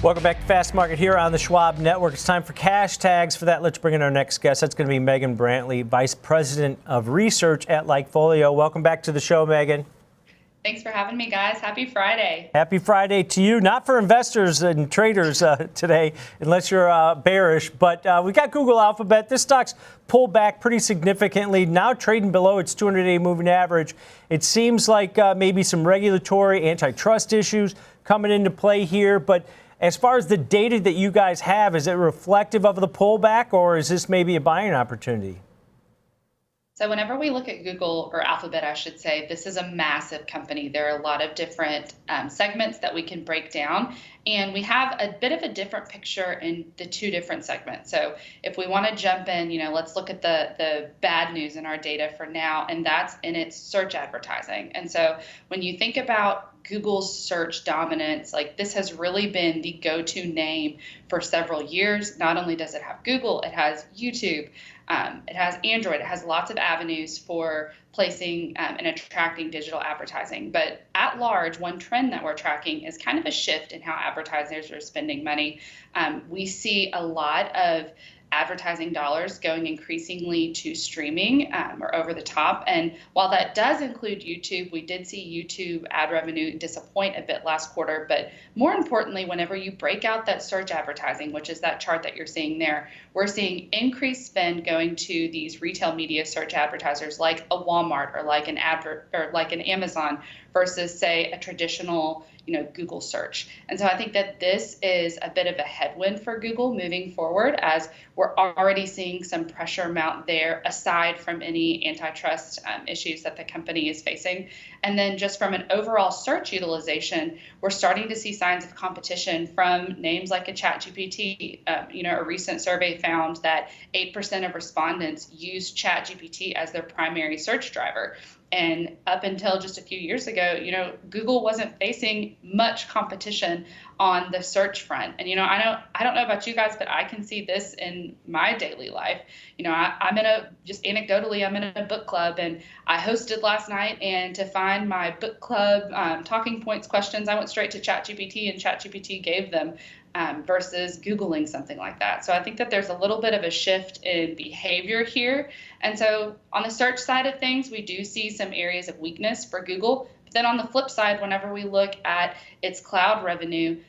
Welcome back to Fast Market here on the Schwab Network. It's time for cash tags. For that, let's bring in our next guest. That's going to be Megan Brantley, Vice President of Research at Likefolio. Welcome back to the show, Megan. Thanks for having me, guys. Happy Friday. Happy Friday to you. Not for investors and traders today, unless you're bearish. But we got Google Alphabet. This stock's pulled back pretty significantly, now trading below its 200-day moving average. It seems like maybe some regulatory antitrust issues coming into play here. But as far as the data that you guys have, is it reflective of the pullback, or is this maybe a buying opportunity? So whenever we look at Google, or Alphabet, I should say, this is a massive company. There are a lot of different segments that we can break down. And we have a bit of a different picture in the two different segments. So if we want to jump in, let's look at the bad news in our data for now, and that's in its search advertising. And so when you think about Google's search dominance, like this has really been the go-to name for several years. Not only does it have Google, it has YouTube, it has Android, it has lots of avenues for placing and attracting digital advertising. But at large, one trend that we're tracking is kind of a shift in how advertisers are spending money. We see a lot of advertising dollars going increasingly to streaming or over the top. And while that does include YouTube, we did see YouTube ad revenue disappoint a bit last quarter. But more importantly, whenever you break out that search advertising, which is that chart that you're seeing there, we're seeing increased spend going to these retail media search advertisers like a Walmart or like an Amazon versus, say, a traditional Google search. And so I think that this is a bit of a headwind for Google moving forward, as we're already seeing some pressure mount there, aside from any antitrust issues that the company is facing. And then just from an overall search utilization, we're starting to see signs of competition from names like a ChatGPT. A recent survey found that 8% of respondents use ChatGPT as their primary search driver. And up until just a few years ago, Google wasn't facing much competition on the search front. And, I don't know about you guys, but I can see this in my daily life. I'm anecdotally, I'm in a book club, and I hosted last night, and to find my book club talking points questions, I went straight to ChatGPT, and ChatGPT gave them versus Googling something like that. So I think that there's a little bit of a shift in behavior here. And so on the search side of things, we do see some areas of weakness for Google. But then on the flip side, whenever we look at its cloud revenue,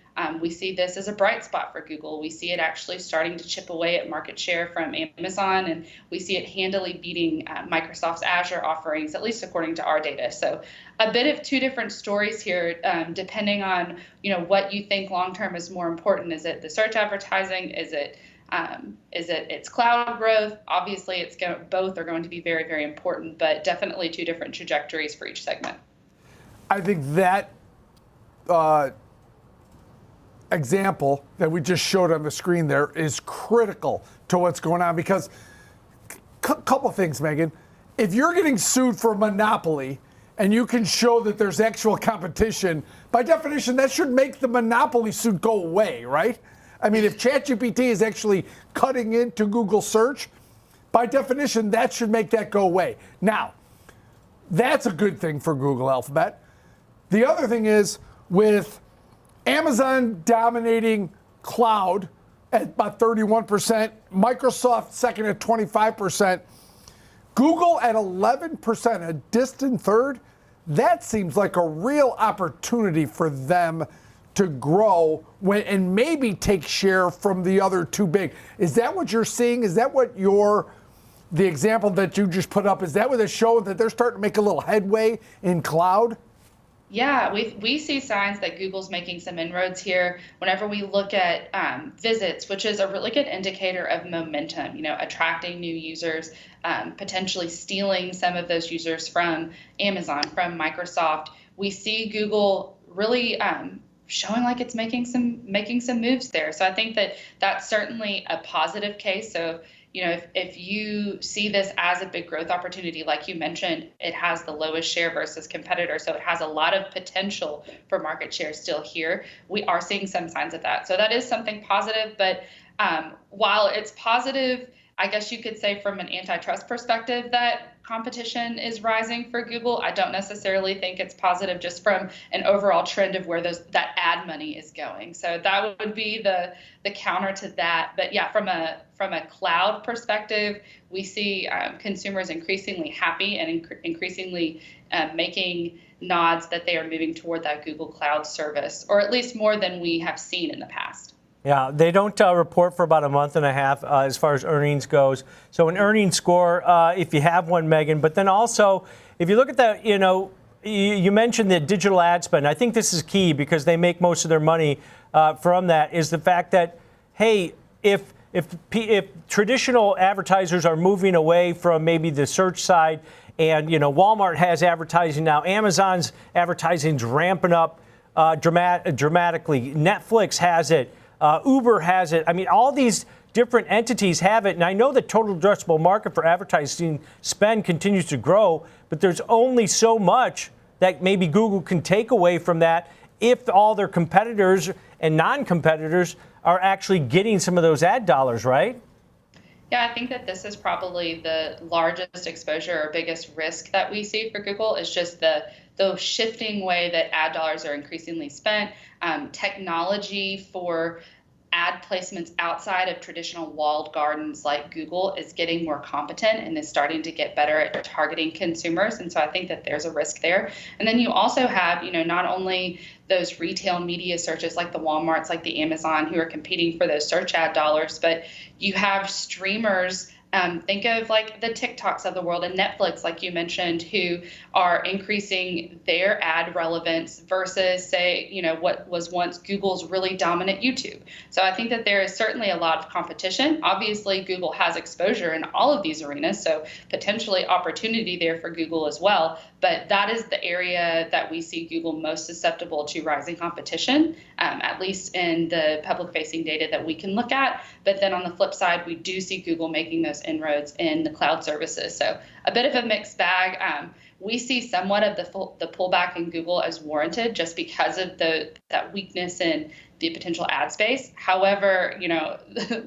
we see this as a bright spot for Google. We see it actually starting to chip away at market share from Amazon, and we see it handily beating Microsoft's Azure offerings, at least according to our data. So a bit of two different stories here, depending on what you think long term is more important. Is it the search advertising? Is it its cloud growth? Obviously, both are going to be very, very important, but definitely two different trajectories for each segment. I think that example that we just showed on the screen there is critical to what's going on, because couple things, Megan. If you're getting sued for monopoly and you can show that there's actual competition, by definition, that should make the monopoly suit go away, right? I mean, if ChatGPT is actually cutting into Google search, by definition, that should make that go away. Now, that's a good thing for Google Alphabet. The other thing is, with Amazon dominating cloud at about 31%, Microsoft second at 25%, Google at 11%, a distant third. That seems like a real opportunity for them to grow and maybe take share from the other two big. Is that what you're seeing? Is that what the example that you just put up, is that what they're showing, that they're starting to make a little headway in cloud? Yeah, we see signs that Google's making some inroads here. Whenever we look at visits, which is a really good indicator of momentum, attracting new users, potentially stealing some of those users from Amazon, from Microsoft, we see Google really showing like it's making some moves there. So I think that that's certainly a positive case. So if you see this as a big growth opportunity, like you mentioned, it has the lowest share versus competitors, so it has a lot of potential for market share still here. We are seeing some signs of that. So that is something positive, but while it's positive, I guess you could say from an antitrust perspective that competition is rising for Google. I don't necessarily think it's positive just from an overall trend of where that ad money is going. So that would be the counter to that. But yeah, from a cloud perspective, we see consumers increasingly happy and increasingly making nods that they are moving toward that Google Cloud service, or at least more than we have seen in the past. Yeah, they don't report for about a month and a half as far as earnings goes. So an earnings score, if you have one, Megan, but then also if you look at that, you mentioned the digital ad spend. I think this is key because they make most of their money from that, is the fact that, hey, if traditional advertisers are moving away from maybe the search side, and Walmart has advertising now, Amazon's advertising's ramping up dramatically, Netflix has it, Uber has it. I mean, all these different entities have it, and I know the total addressable market for advertising spend continues to grow, but there's only so much that maybe Google can take away from that if all their competitors and non-competitors are actually getting some of those ad dollars, right? Yeah, I think that this is probably the largest exposure or biggest risk that we see for Google, is just the shifting way that ad dollars are increasingly spent. Technology for ad placements outside of traditional walled gardens like Google is getting more competent and is starting to get better at targeting consumers. And so I think that there's a risk there. And then you also have, not only those retail media searches like the Walmarts, like the Amazon, who are competing for those search ad dollars, but you have streamers. Think of like the TikToks of the world and Netflix, like you mentioned, who are increasing their ad relevance versus, say, what was once Google's really dominant YouTube. So I think that there is certainly a lot of competition. Obviously, Google has exposure in all of these arenas, so potentially opportunity there for Google as well. But that is the area that we see Google most susceptible to rising competition, at least in the public-facing data that we can look at. But then on the flip side, we do see Google making those inroads in the cloud services. So a bit of a mixed bag. We see somewhat of the pullback in Google as warranted just because of that weakness in the potential ad space. However,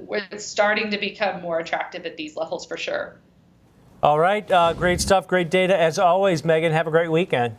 we're starting to become more attractive at these levels for sure. All right, great stuff, great data as always, Megan. Have a great weekend.